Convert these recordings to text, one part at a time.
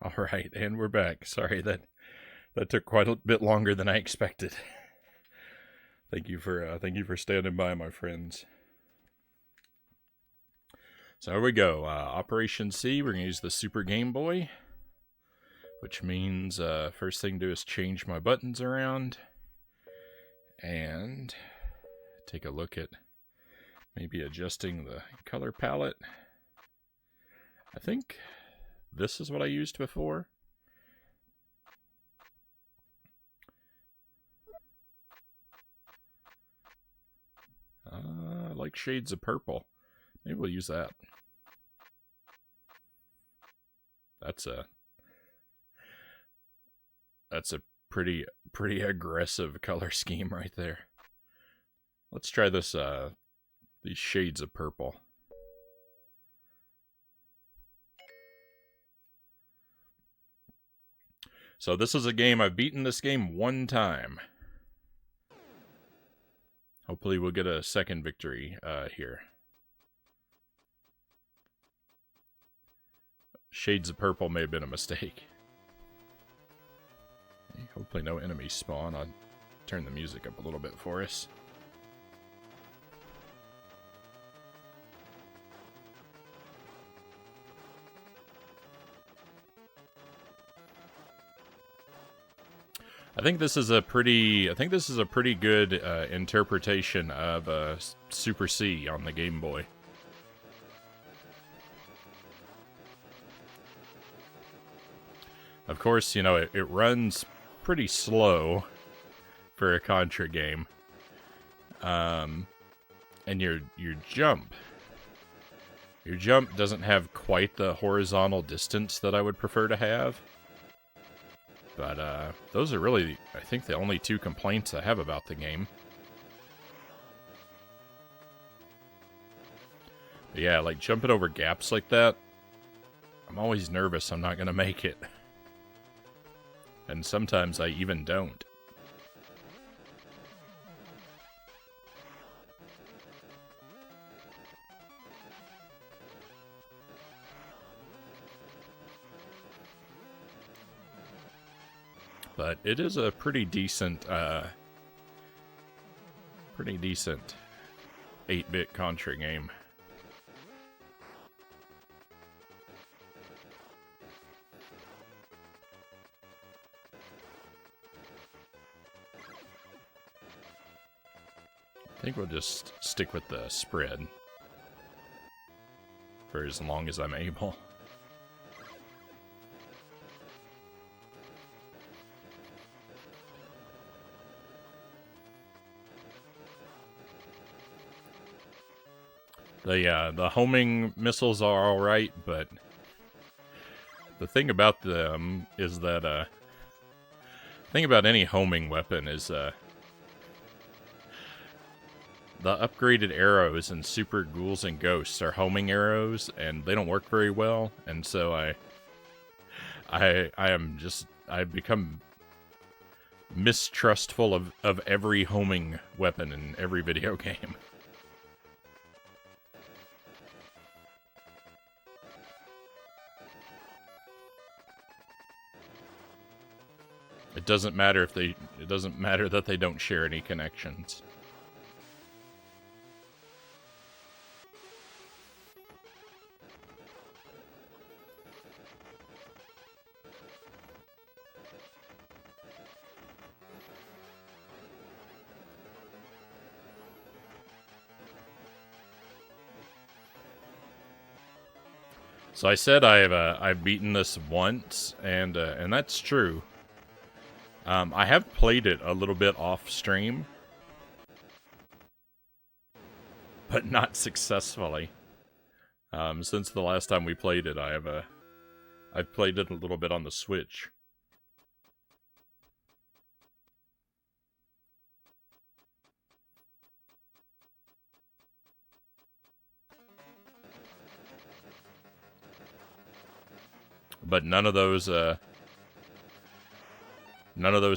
All right, and we're back. Sorry that took quite a bit longer than I expected. Thank you for standing by, my friends. So here we go. Operation C. We're gonna use the Super Game Boy, which means first thing to do is change my buttons around and take a look at maybe adjusting the color palette. I think this is what I used before. I like shades of purple. Maybe we'll use that. That's a pretty aggressive color scheme right there. Let's try this these shades of purple. So this is a game, I've beaten this game one time. Hopefully we'll get a second victory here. Shades of purple may have been a mistake. Hopefully no enemies spawn. I'll turn the music up a little bit for us. I think this is a pretty good interpretation of Super C on the Game Boy. Of course, you know, it runs pretty slow for a Contra game. And your jump doesn't have quite the horizontal distance that I would prefer to have. But those are really, I think, the only two complaints I have about the game. But yeah, like jumping over gaps like that, I'm always nervous I'm not going to make it. And sometimes I even don't. But it is a pretty decent 8-bit Contra game. I think we'll just stick with the spread for as long as I'm able. The homing missiles are alright, but the thing about them is that, the thing about any homing weapon is, the upgraded arrows in Super Ghouls and Ghosts are homing arrows, and they don't work very well, and so I've become mistrustful of every homing weapon in every video game. It doesn't matter that they don't share any connections. So I said I've beaten this once, and that's true. I have played it a little bit off stream, but not successfully. Since the last time we played it, I've played it a little bit on the Switch. But none of those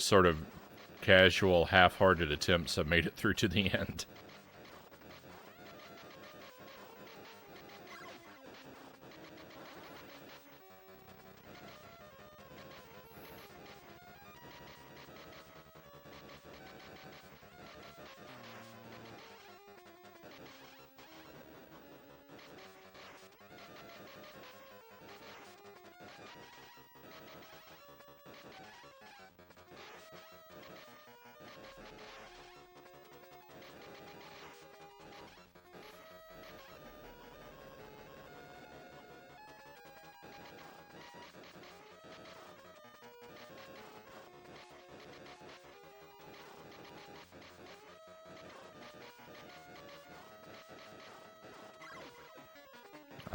sort of casual, half-hearted attempts have made it through to the end.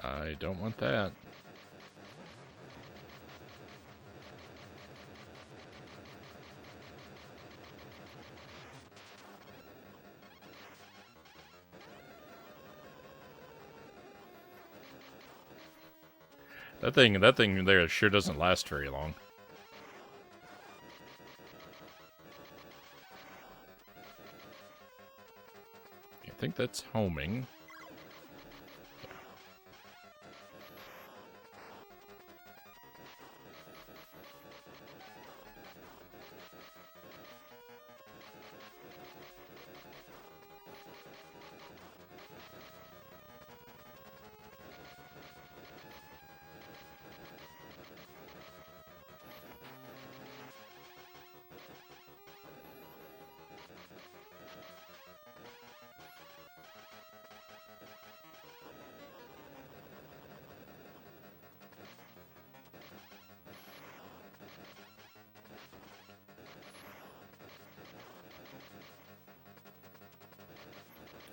I don't want that. That thing there sure doesn't last very long. I think that's homing.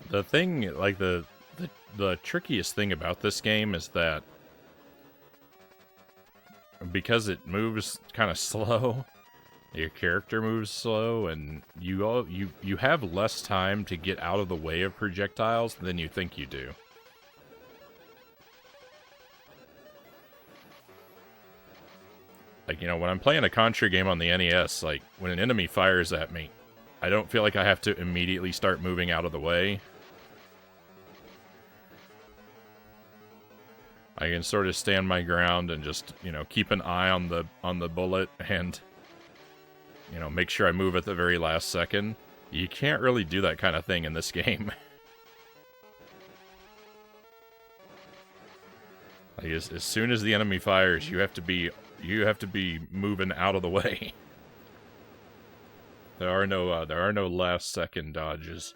The thing, like the trickiest thing about this game is that because it moves kind of slow, your character moves slow, and you have less time to get out of the way of projectiles than you think you do. Like, you know, when I'm playing a Contra game on the NES, like, when an enemy fires at me, I don't feel like I have to immediately start moving out of the way. I can sort of stand my ground and just, you know, keep an eye on the bullet and, you know, make sure I move at the very last second. You can't really do that kind of thing in this game. Like, as soon as the enemy fires, you have to be moving out of the way. There are no last second dodges.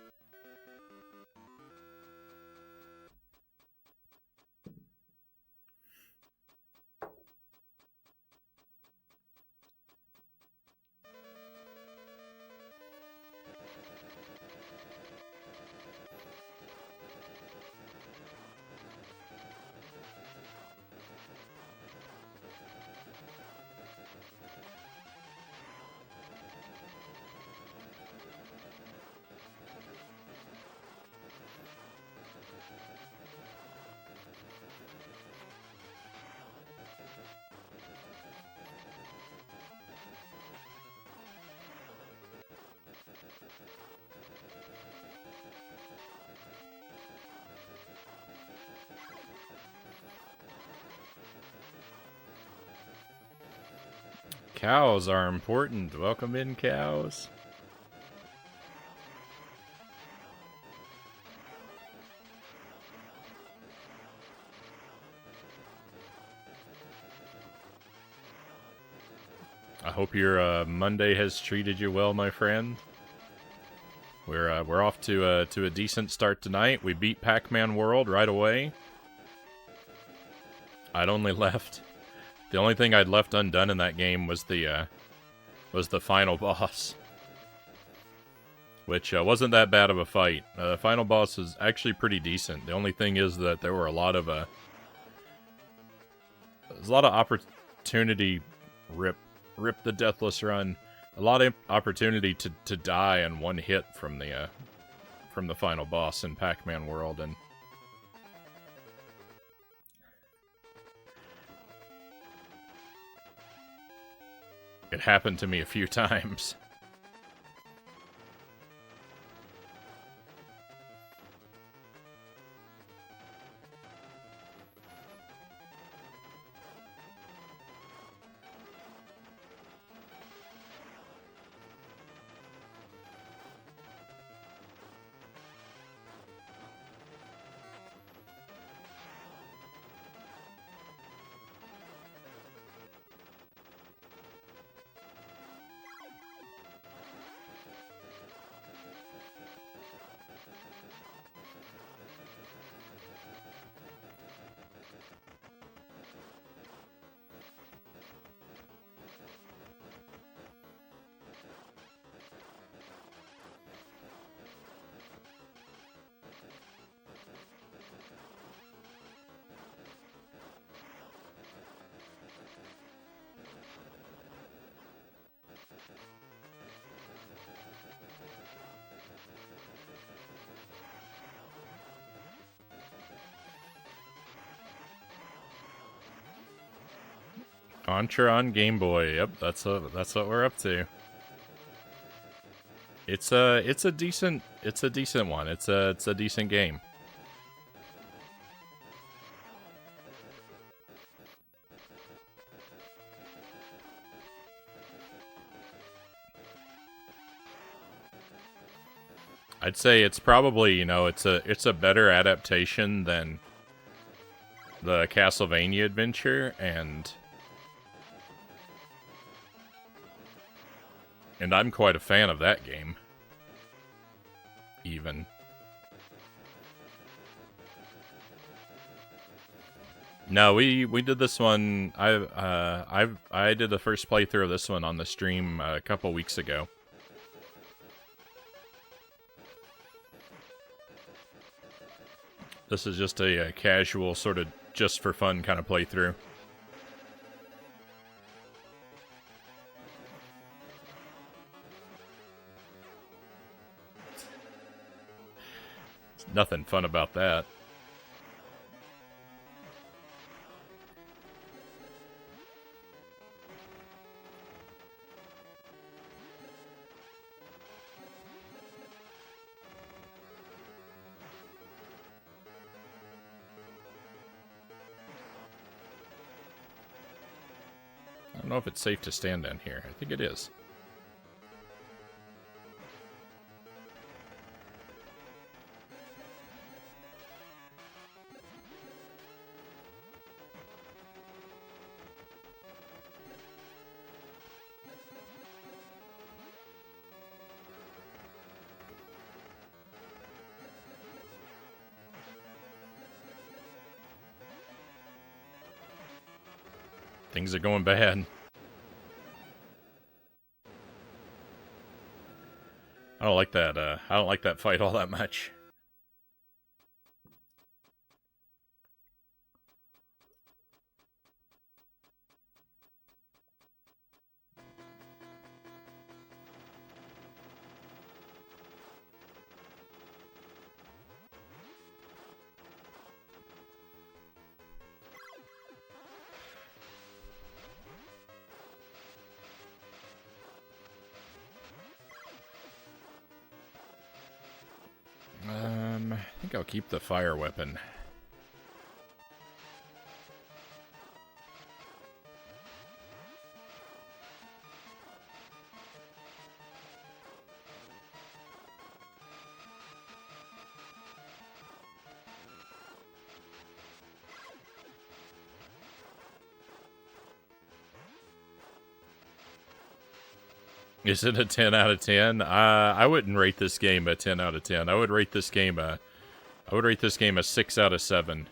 Cows are important. Welcome in, cows. I hope your Monday has treated you well, my friend. We're off to a decent start tonight. We beat Pac-Man World right away. The only thing I'd left undone in that game was the final boss, which wasn't that bad of a fight. The final boss is actually pretty decent. The only thing is that there were a lot of opportunity. Rip the Deathless Run. A lot of opportunity to die in one hit from the final boss in Pac-Man World, and it happened to me a few times. Contra on Game Boy. Yep, that's what we're up to. It's a decent one. It's a decent game. I'd say it's probably, you know, it's a better adaptation than the Castlevania adventure, and I'm quite a fan of that game. Even. No, we did this one. I did the first playthrough of this one on the stream a couple weeks ago. This is just a casual, sort of just for fun kind of playthrough. There's nothing fun about that. I don't know if it's safe to stand down here. I think it is. Things are going bad. I don't like that. I don't like that fight all that much. I think I'll keep the fire weapon. Is it a 10 out of 10? I wouldn't rate this game a 10 out of 10. I would rate this game a 6 out of 7.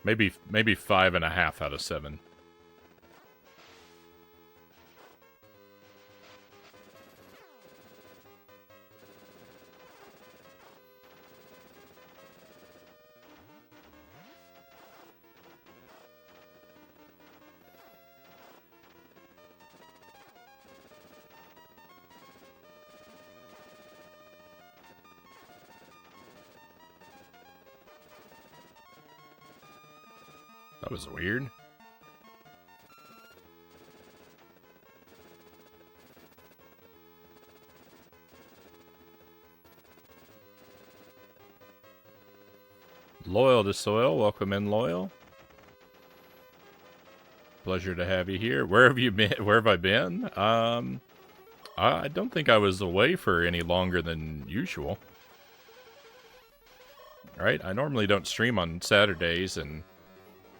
Maybe 5.5 out of 7. That was weird. Loyal to Soil, welcome in, Loyal. Pleasure to have you here. Where have you been? Where have I been? I don't think I was away for any longer than usual. Right? I normally don't stream on Saturdays, and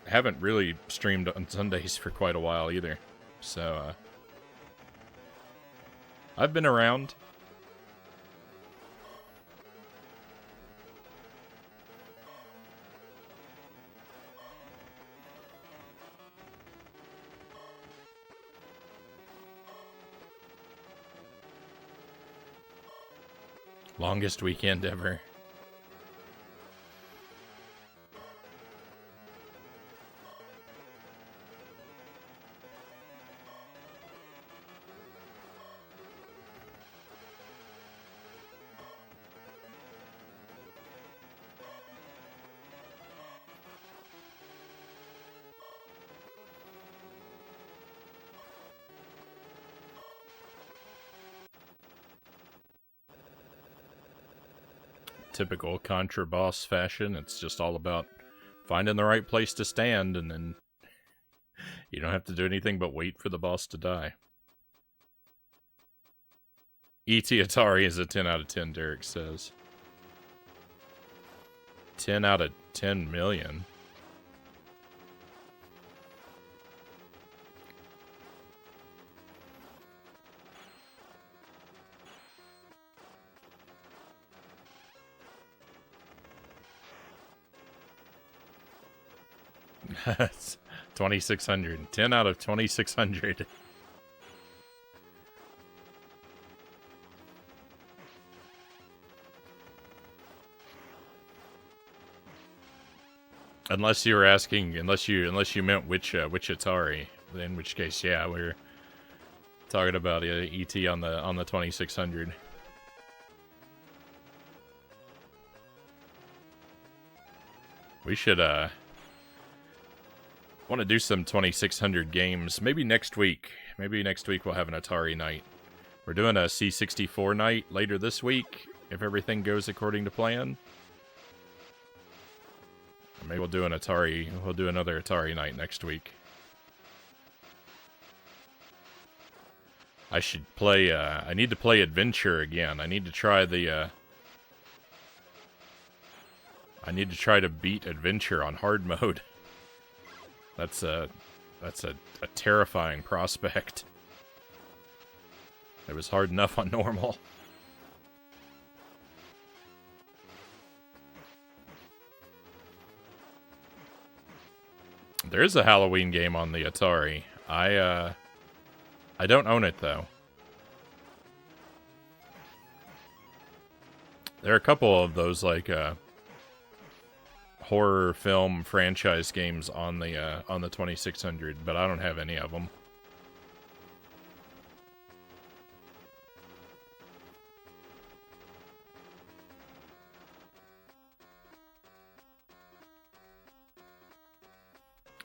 haven't really streamed on Sundays for quite a while either. So, I've been around. Longest weekend ever. typical Contra boss fashion. It's just all about finding the right place to stand, and then you don't have to do anything but wait for the boss to die. E.T. Atari is a 10 out of 10, Derek says. 10 out of 10 million. That's 2,600. 10 out of 2,600. Unless you were asking, unless you meant which Atari, in which case, yeah, we're talking about ET on the 2,600. We should want to do some 2,600 games. Maybe next week. Maybe next week we'll have an Atari night. We're doing a C64 night later this week, if everything goes according to plan. Maybe we'll do an Atari. We'll do another Atari night next week. I should play. I need to play Adventure again. I need to try the. I need to try to beat Adventure on hard mode. That's a terrifying prospect. It was hard enough on normal. There is a Halloween game on the Atari. I don't own it, though. There are a couple of those, like, horror film franchise games on the 2600, but I don't have any of them.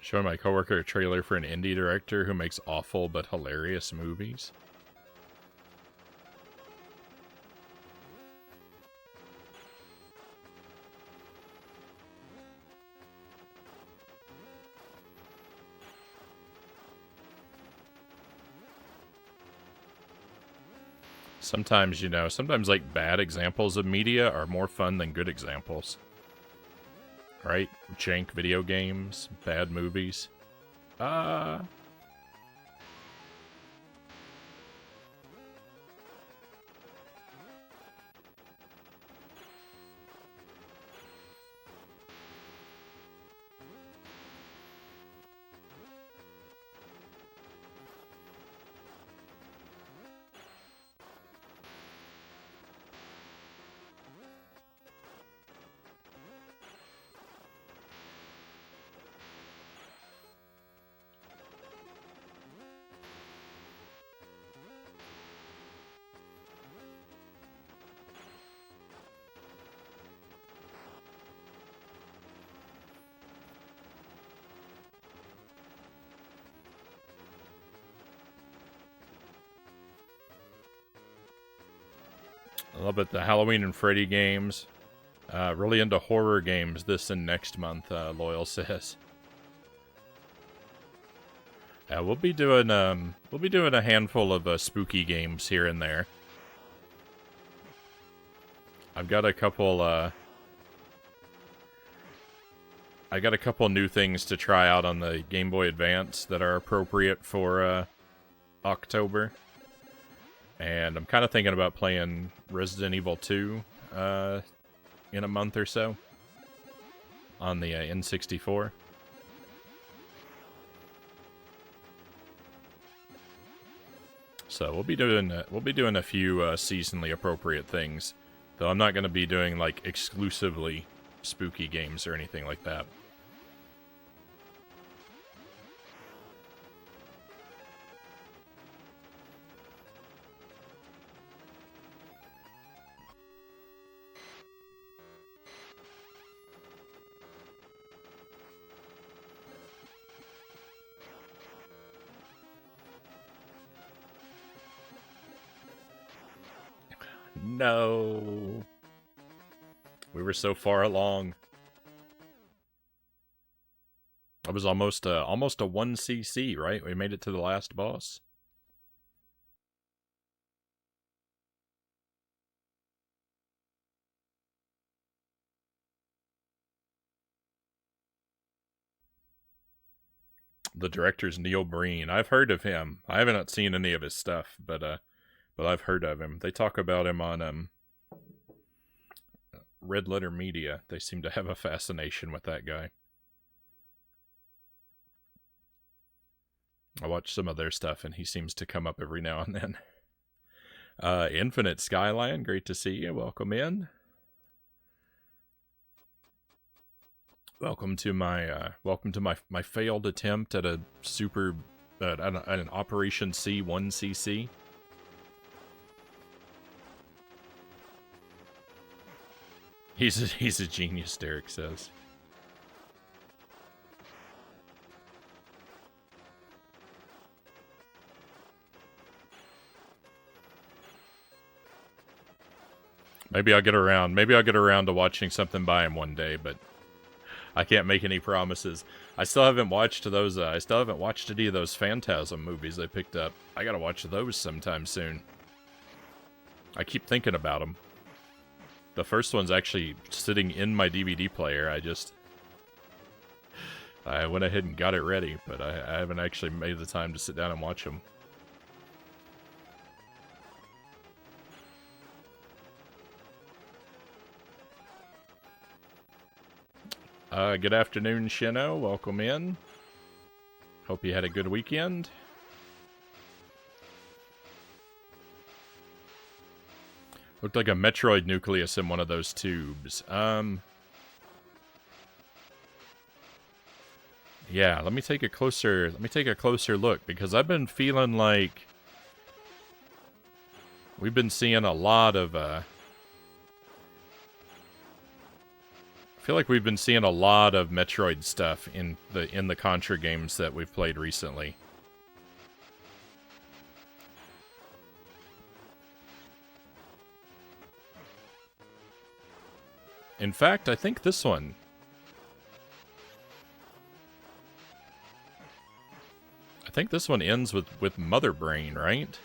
Showing my coworker a trailer for an indie director who makes awful but hilarious movies. Sometimes, you know, sometimes like bad examples of media are more fun than good examples. Right? Jank video games, bad movies. I love it. The Halloween and Freddy games. Really into horror games this and next month, Loyal says. Yeah, we'll be doing a handful of spooky games here and there. I've got a couple I got a couple new things to try out on the Game Boy Advance that are appropriate for October. And I'm kind of thinking about playing Resident Evil 2 in a month or so on the N64. So we'll be doing a few seasonally appropriate things, though I'm not going to be doing like exclusively spooky games or anything like that. No. We were so far along. It was almost a 1cc, right? We made it to the last boss. The director's Neil Breen. I've heard of him. I haven't seen any of his stuff, but I've heard of him. They talk about him on Red Letter Media. They seem to have a fascination with that guy. I watch some of their stuff, and he seems to come up every now and then. Infinite Skyline, great to see you. Welcome in. Welcome to my failed attempt at a super at an Operation C 1cc. He's a genius, Derek says. Maybe I'll get around to watching something by him one day, but I can't make any promises. I still haven't watched those. I still haven't watched any of those Phantasm movies I picked up. I gotta watch those sometime soon. I keep thinking about them. The first one's actually sitting in my DVD player. I went ahead and got it ready, but I haven't actually made the time to sit down and watch them. Good afternoon, Shino. Welcome in. Hope you had a good weekend. Looked like a Metroid nucleus in one of those tubes. Yeah, let me take a closer look, because I've been feeling like we've been seeing a lot of I feel like we've been seeing a lot of Metroid stuff in the Contra games that we've played recently. In fact, I think this one... I think this one ends with Mother Brain, right?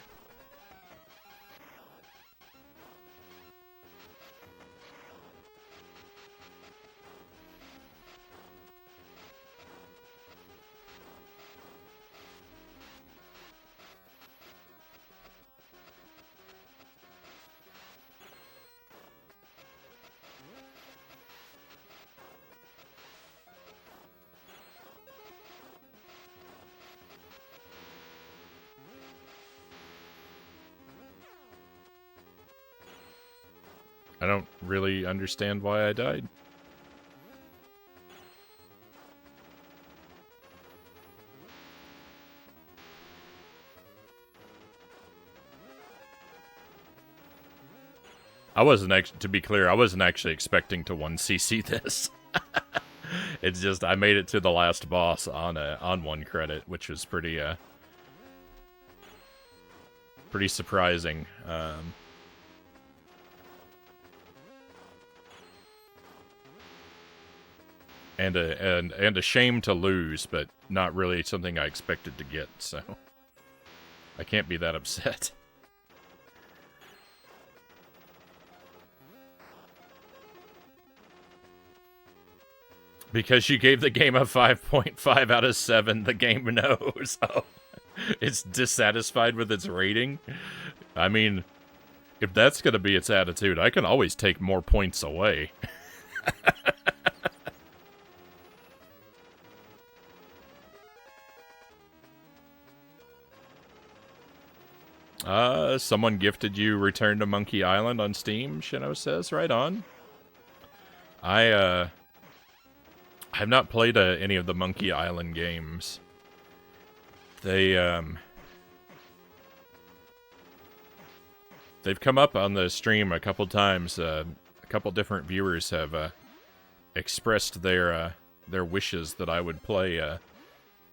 I don't really understand why I died. To be clear, I wasn't actually expecting to 1cc this. It's just, I made it to the last boss on 1 credit, which was pretty surprising. And a shame to lose, but not really something I expected to get, so I can't be that upset. Because you gave the game a 5.5 out of 7, the game knows. Oh, it's dissatisfied with its rating. I mean, if that's gonna be its attitude, I can always take more points away. Someone gifted you Return to Monkey Island on Steam, Shino says. Right on. I have not played any of the Monkey Island games. They've come up on the stream a couple times. A couple different viewers have expressed their wishes that I would play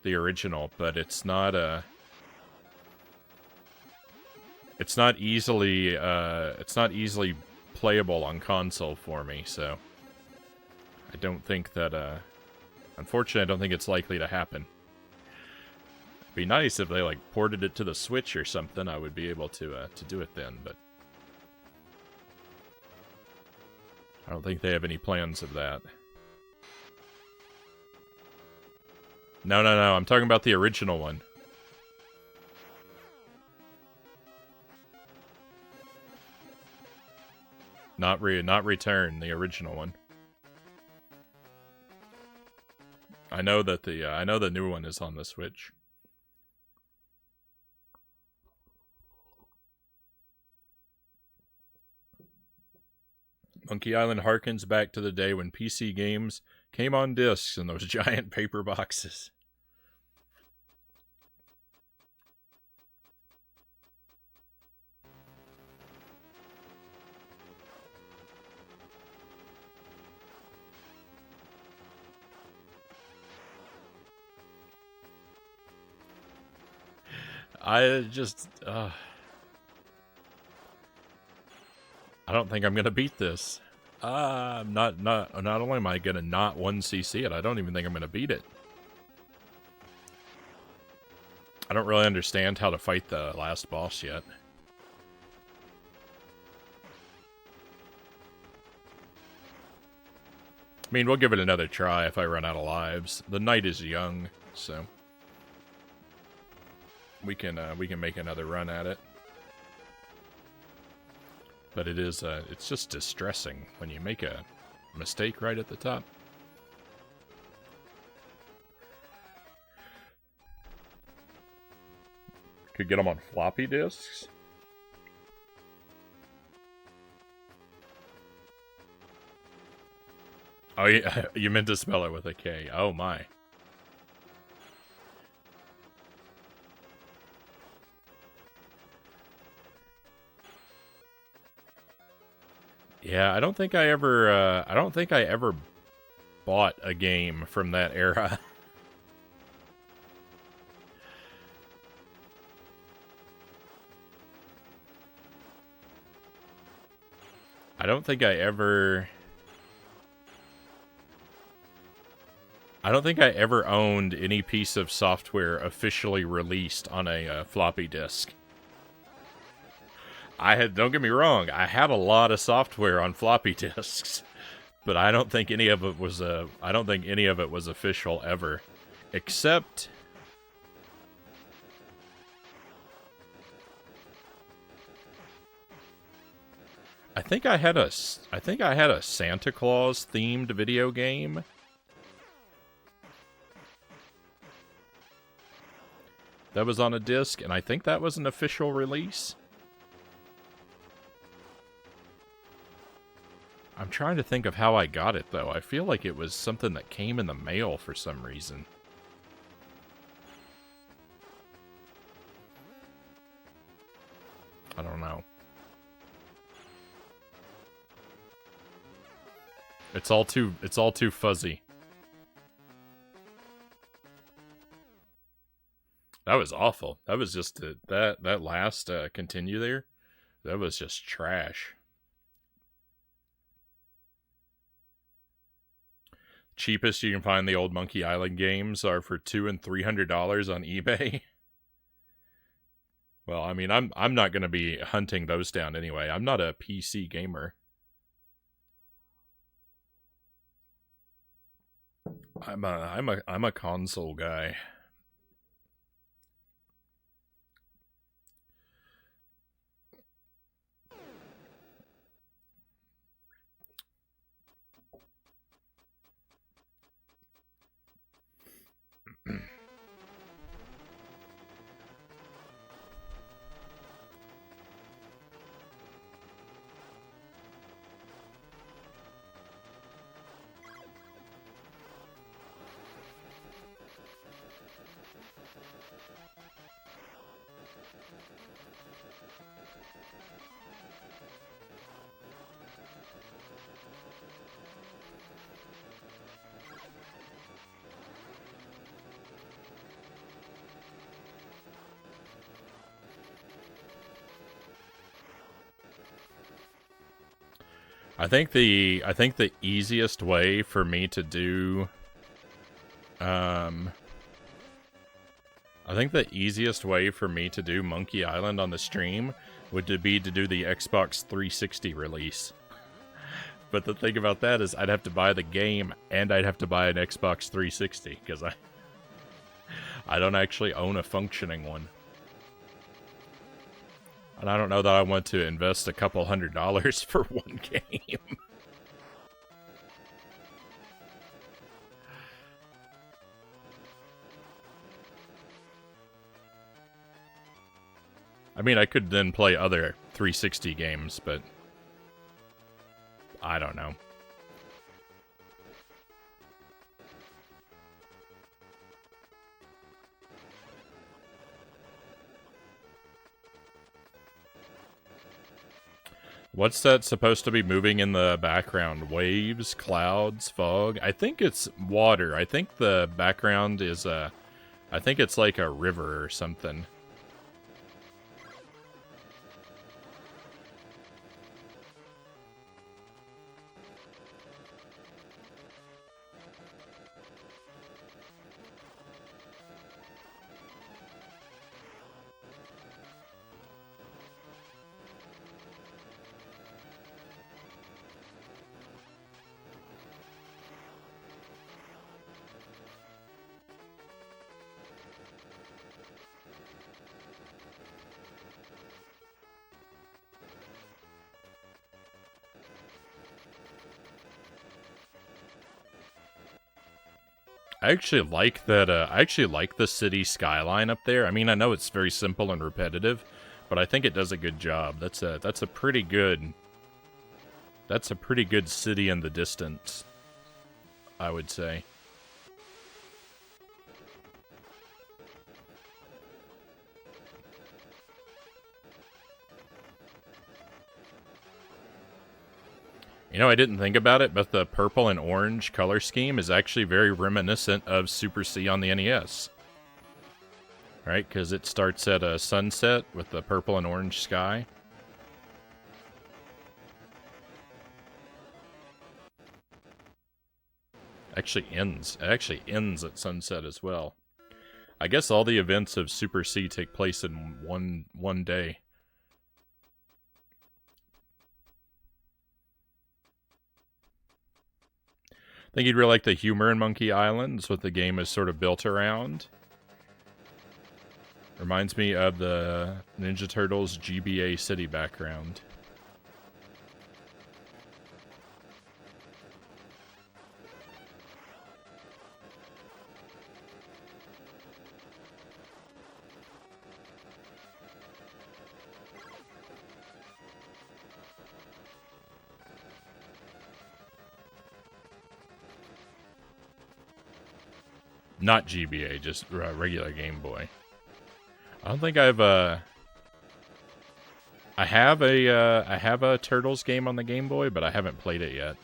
the original, but it's not easily playable on console for me, so I don't think that, unfortunately, I don't think it's likely to happen. It'd be nice if they, like, ported it to the Switch or something. I would be able to do it then, but I don't think they have any plans of that. No, I'm talking about the original one. Not Return, the original one. I know that the new one is on the Switch. Monkey Island harkens back to the day when PC games came on discs in those giant paper boxes. I don't think I'm gonna beat this. Not only am I gonna not 1cc it, I don't even think I'm gonna beat it. I don't really understand how to fight the last boss yet. I mean, we'll give it another try if I run out of lives. The night is young, so we can make another run at it. But it is it's just distressing when you make a mistake right at the top. Could get them on floppy disks. Oh, yeah, you meant to spell it with a K. Oh, my. Yeah, I don't think I ever bought a game from that era. I don't think I ever owned any piece of software officially released on a floppy disk. Don't get me wrong, I had a lot of software on floppy disks, but I don't think any of it was official ever, except I think I had a Santa Claus themed video game. That was on a disc, and I think that was an official release. I'm trying to think of how I got it, though. I feel like it was something that came in the mail for some reason. I don't know. It's all too fuzzy. That was awful. That was just that last continue there. That was just trash. Cheapest you can find the old Monkey Island games are for $200 and $300 on eBay. Well, I mean, I'm not going to be hunting those down anyway. I'm not a PC gamer. I'm a console guy. I think the easiest way for me to do I think the easiest way for me to do Monkey Island on the stream would be to do the Xbox 360 release. But the thing about that is I'd have to buy the game and I'd have to buy an Xbox 360 because I don't actually own a functioning one. And I don't know that I want to invest a couple $100 for one game. I mean, I could then play other 360 games, but I don't know. What's that supposed to be moving in the background? Waves, clouds, fog? I think it's water. I think the background is I think it's like a river or something. I actually like that. I actually like the city skyline up there. I mean, I know it's very simple and repetitive, but I think it does a good job. That's a pretty good. That's a pretty good city in the distance, I would say. You know, I didn't think about it, but the purple and orange color scheme is actually very reminiscent of Super C on the NES. Right? Because it starts at a sunset with the purple and orange sky. It actually ends at sunset as well. I guess all the events of Super C take place in one day. I think you'd really like the humor in Monkey Island. That's what the game is sort of built around. Reminds me of the Ninja Turtles GBA city background. Not GBA, just regular Game Boy. I don't think I've I have a Turtles game on the Game Boy, but I haven't played it yet.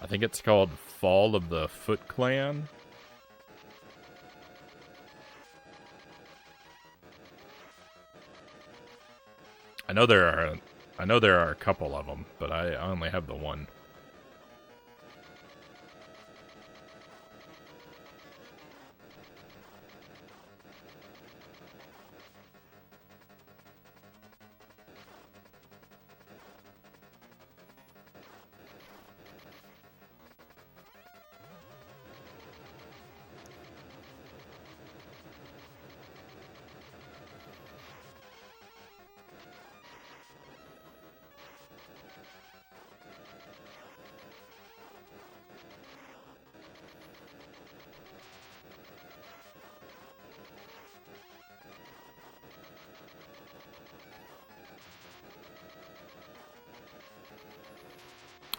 I think it's called Fall of the Foot Clan. I know there are a couple of them, but I only have the one.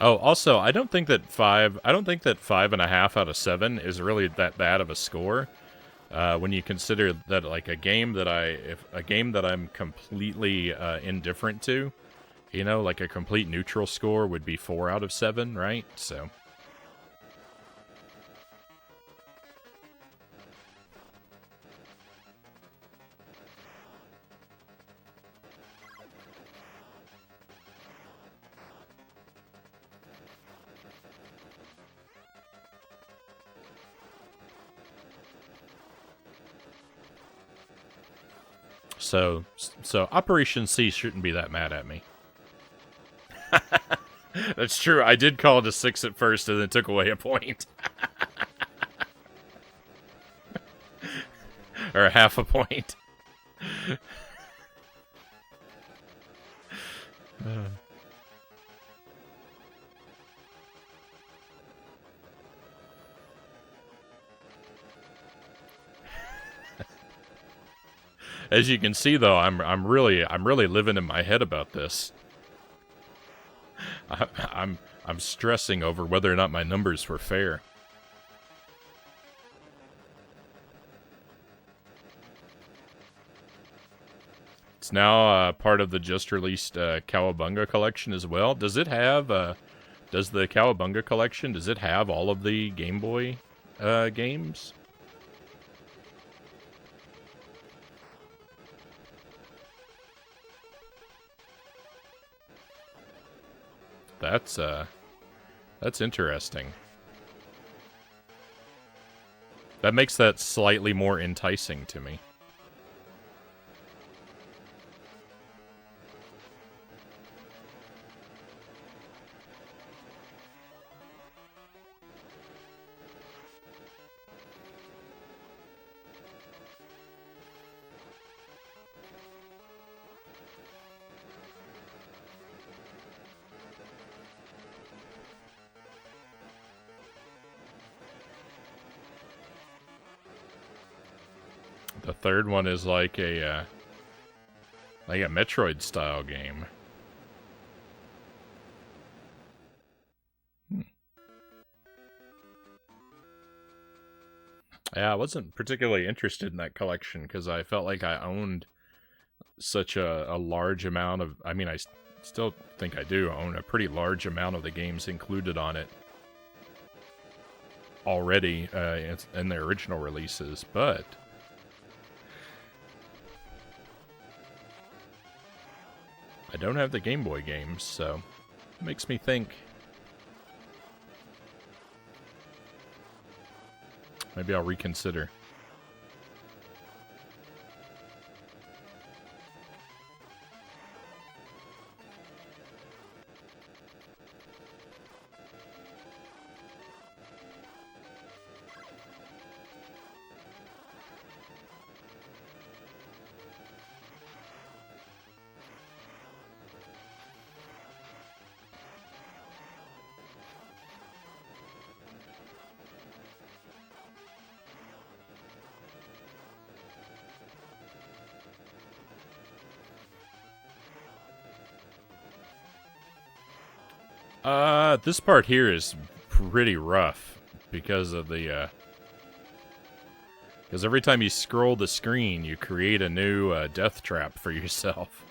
Oh, also, I don't think that 5.5 out of 7 is really that bad of a score. When you consider that, like, a game that I'm completely indifferent to, you know, like a complete neutral score would be 4 out of 7, right? So. So Operation C shouldn't be that mad at me. That's true. I did call it a 6 at first and then took away a point. Or a half a point. As you can see, though, I'm really living in my head about this. I'm stressing over whether or not my numbers were fair. It's now part of the just released Cowabunga collection as well. Does it have does the Cowabunga collection, does it have all of the Game Boy games? That's interesting. That makes that slightly more enticing to me. The third one is like a Metroid style game. Yeah, I wasn't particularly interested in that collection because I felt like I owned such a large amount of... I mean, I still think I do own a pretty large amount of the games included on it already in their original releases, but... I don't have the Game Boy games, so it makes me think maybe I'll reconsider. This part here is pretty rough because of the, because every time you scroll the screen, you create a new, death trap for yourself.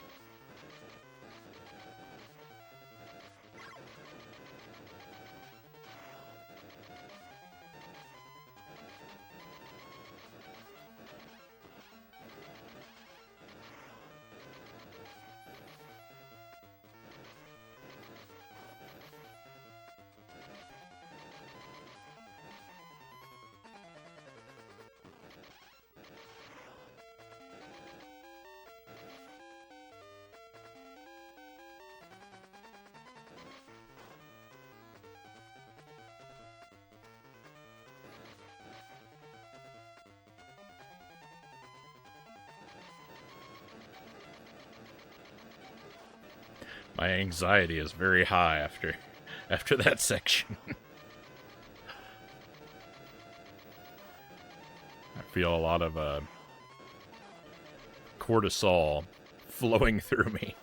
My anxiety is very high after that section. I feel a lot of cortisol flowing through me.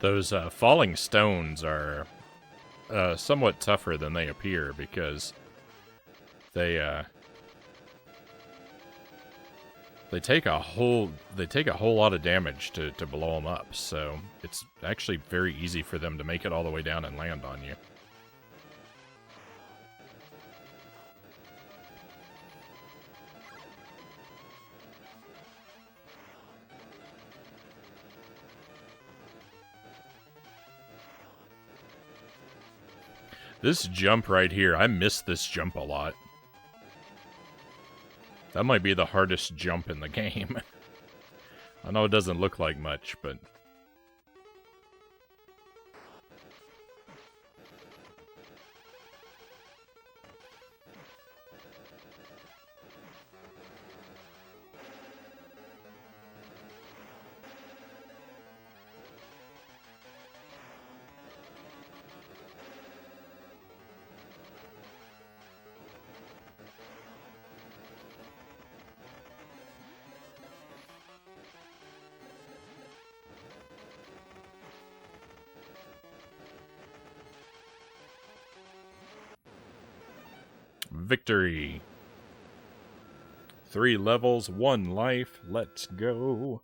Those falling stones are somewhat tougher than they appear because they take a whole lot of damage to blow them up. So it's actually very easy for them to make it all the way down and land on you. This jump right here, I miss this jump a lot. That might be the hardest jump in the game. I know it doesn't look like much, but... Victory. 3 levels, 1 life. Let's go.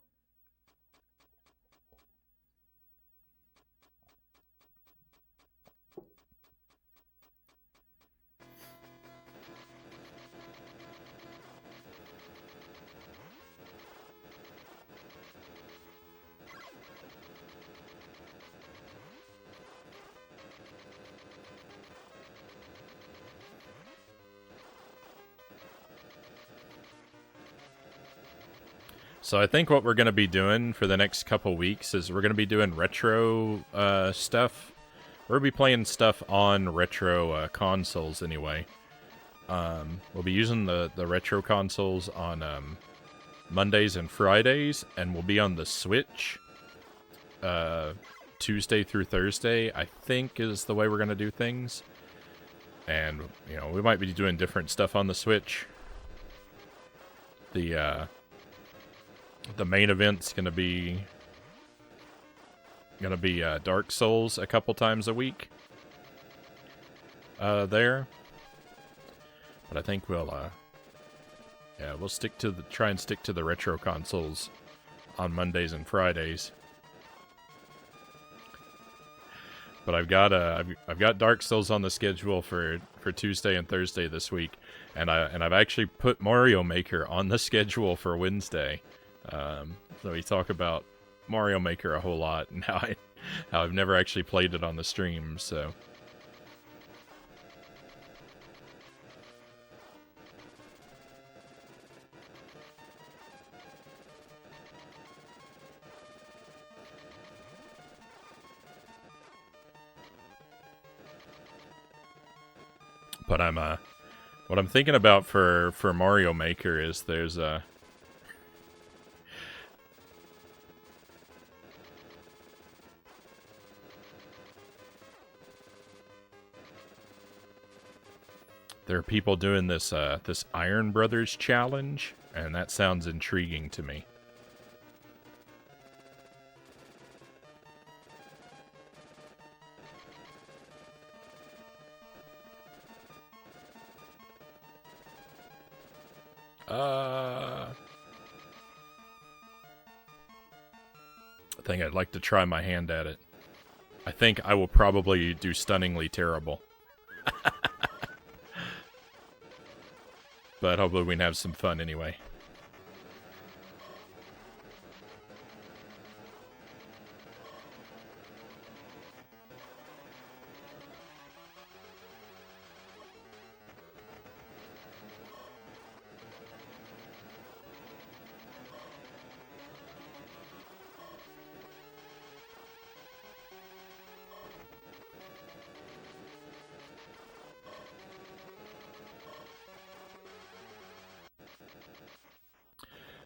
So I think what we're going to be doing for the next couple weeks is we're going to be doing retro stuff. We're going to be playing stuff on retro consoles anyway. We'll be using the retro consoles on Mondays and Fridays, and we'll be on the Switch Tuesday through Thursday, I think is the way we're going to do things. And, you know, we might be doing different stuff on the Switch. The main event's gonna be Dark Souls a couple times a week. There, but I think we'll try and stick to the retro consoles on Mondays and Fridays. But I've got Dark Souls on the schedule for Tuesday and Thursday this week, and I've actually put Mario Maker on the schedule for Wednesday. So we talk about Mario Maker a whole lot, and how I've never actually played it on the stream, so... But what I'm thinking about for Mario Maker is there's a... There are people doing this this Iron Brothers challenge, and that sounds intriguing to me. I think I'd like to try my hand at it. I think I will probably do stunningly terrible. But hopefully we can have some fun anyway.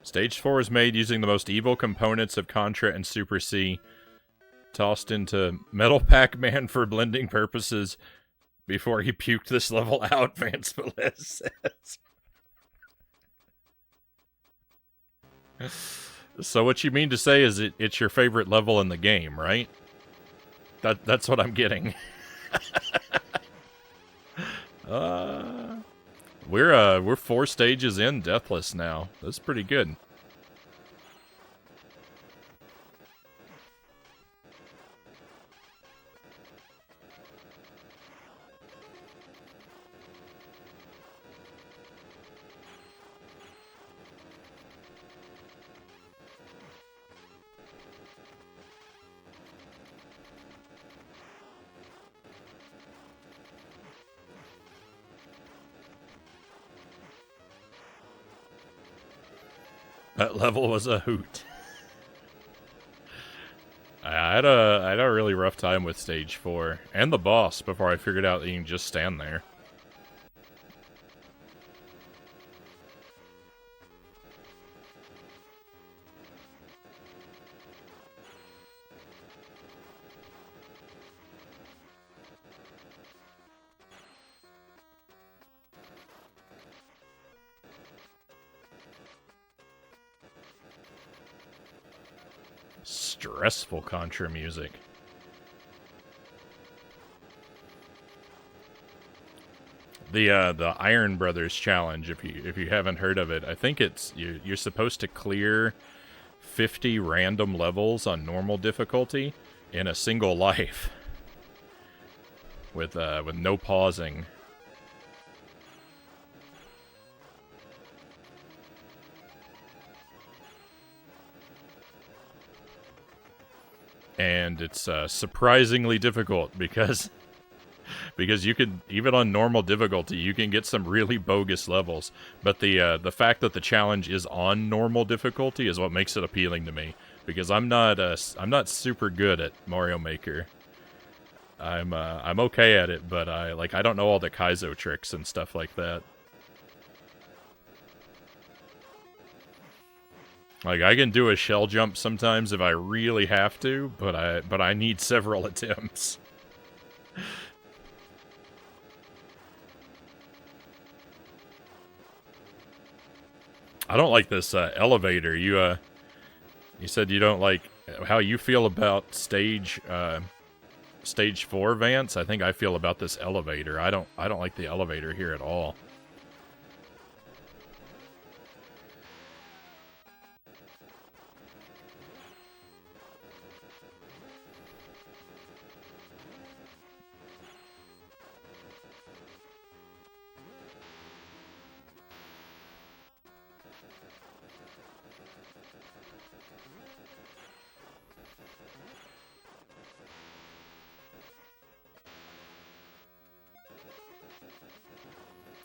Stage 4 is made using the most evil components of Contra and Super C, tossed into Metal Pac-Man for blending purposes before he puked this level out, Vance Velez says. So what you mean to say is it's your favorite level in the game, right? That's what I'm getting. We're 4 stages in deathless now. That's pretty good. That level was a hoot. I had a really rough time with stage 4 and the boss before I figured out that you can just stand there. Stressful Contra music. The Iron Brothers challenge, if you haven't heard of it, I think it's you're supposed to clear 50 random levels on normal difficulty in a single life with no pausing. And it's surprisingly difficult because you can, even on normal difficulty, you can get some really bogus levels. But the fact that the challenge is on normal difficulty is what makes it appealing to me, because I'm not super good at Mario Maker. I'm okay at it, but I don't know all the Kaizo tricks and stuff like that. Like, I can do a shell jump sometimes if I really have to, but I need several attempts. I don't like this elevator. You said you don't like how you feel about stage 4, Vance. I think I feel about this elevator. I don't like the elevator here at all.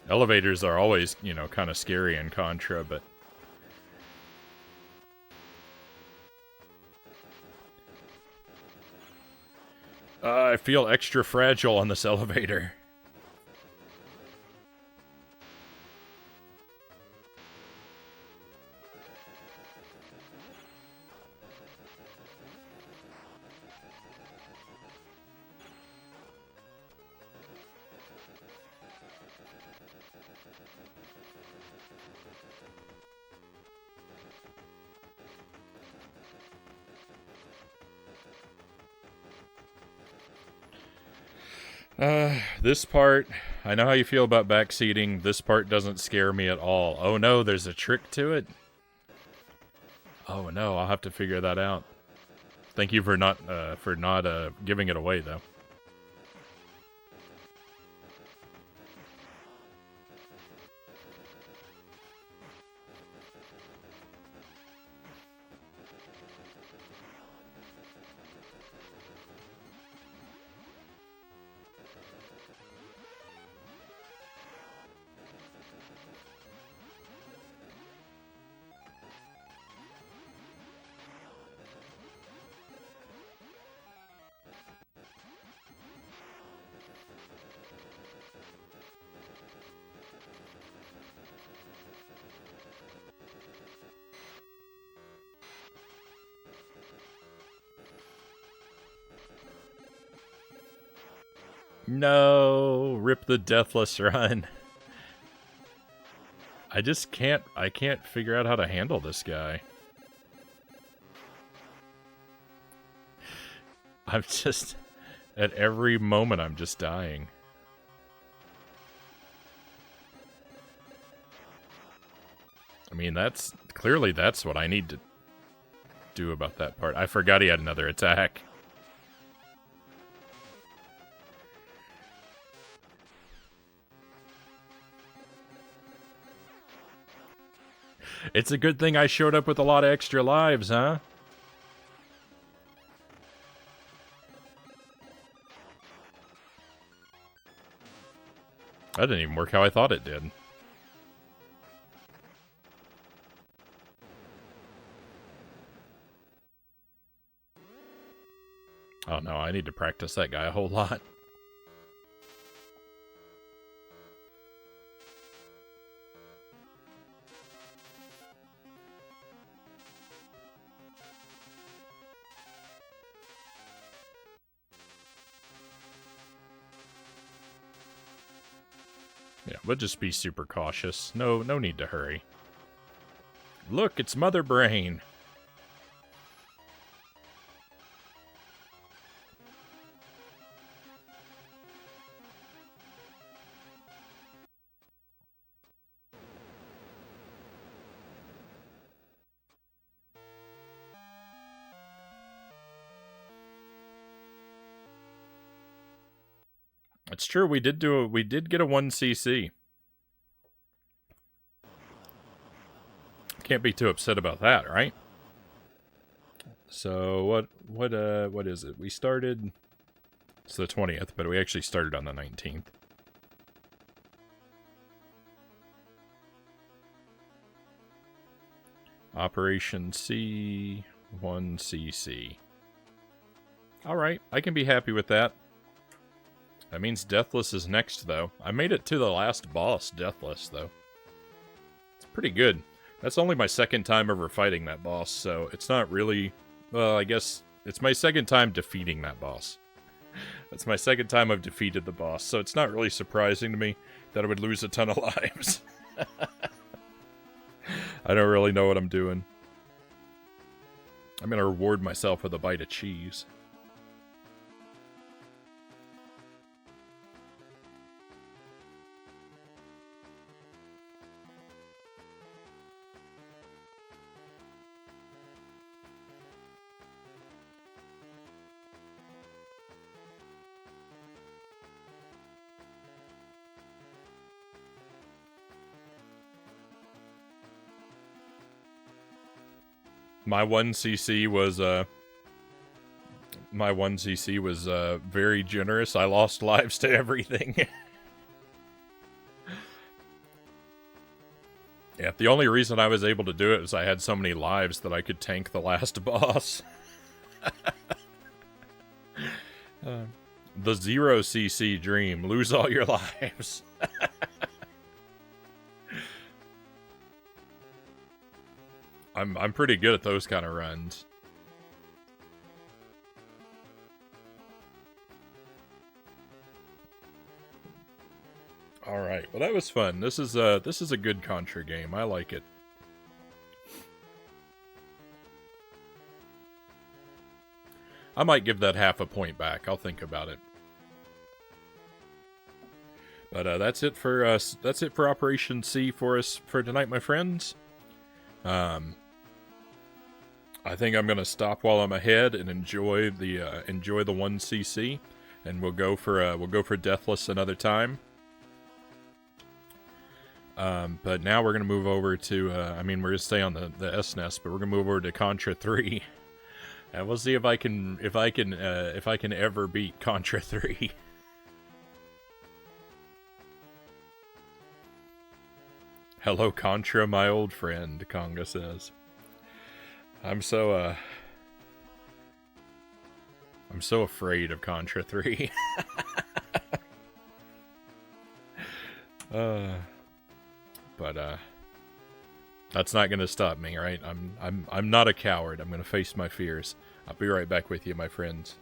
Elevators are always, you know, kind of scary in Contra, but... I feel extra fragile on this elevator. This part, I know how you feel about backseating. This part doesn't scare me at all. Oh no, there's a trick to it? Oh no, I'll have to figure that out. Thank you for not giving it away, though. No, rip the deathless run. I just can't figure out how to handle this guy. At every moment, I'm just dying. I mean, that's what I need to do about that part. I forgot he had another attack. It's a good thing I showed up with a lot of extra lives, huh? That didn't even work how I thought it did. Oh no, I need to practice that guy a whole lot. Yeah, we'll just be super cautious. No need to hurry. Look, it's Mother Brain. It's true, we did get a 1cc. Can't be too upset about that, right? So what is it? We started, it's the 20th, but we actually started on the 19th. Operation C, 1cc. Alright, I can be happy with that. That means Deathless is next, though. I made it to the last boss, Deathless, though. It's pretty good. That's only my second time ever fighting that boss, so it's not really... Well, I guess it's my second time defeating that boss. That's my second time I've defeated the boss, so it's not really surprising to me that I would lose a ton of lives. I don't really know what I'm doing. I'm gonna reward myself with a bite of cheese. My 1cc was very generous. I lost lives to everything. Yeah, the only reason I was able to do it is I had so many lives that I could tank the last boss. The 0cc dream. Lose all your lives. I'm pretty good at those kind of runs. All right, well that was fun. This is a good Contra game. I like it. I might give that half a point back. I'll think about it. But that's it for us. That's it for Operation C for us for tonight, my friends. I think I'm gonna stop while I'm ahead and enjoy the 1cc, and we'll go for Deathless another time. But now we're gonna move over to I mean, we're gonna stay on the SNES, but we're gonna move over to Contra 3, and we'll see if I can ever beat Contra 3. Hello, Contra, my old friend, Conga says. I'm so afraid of Contra 3. But that's not gonna stop me, right? I'm not a coward. I'm gonna face my fears. I'll be right back with you, my friends.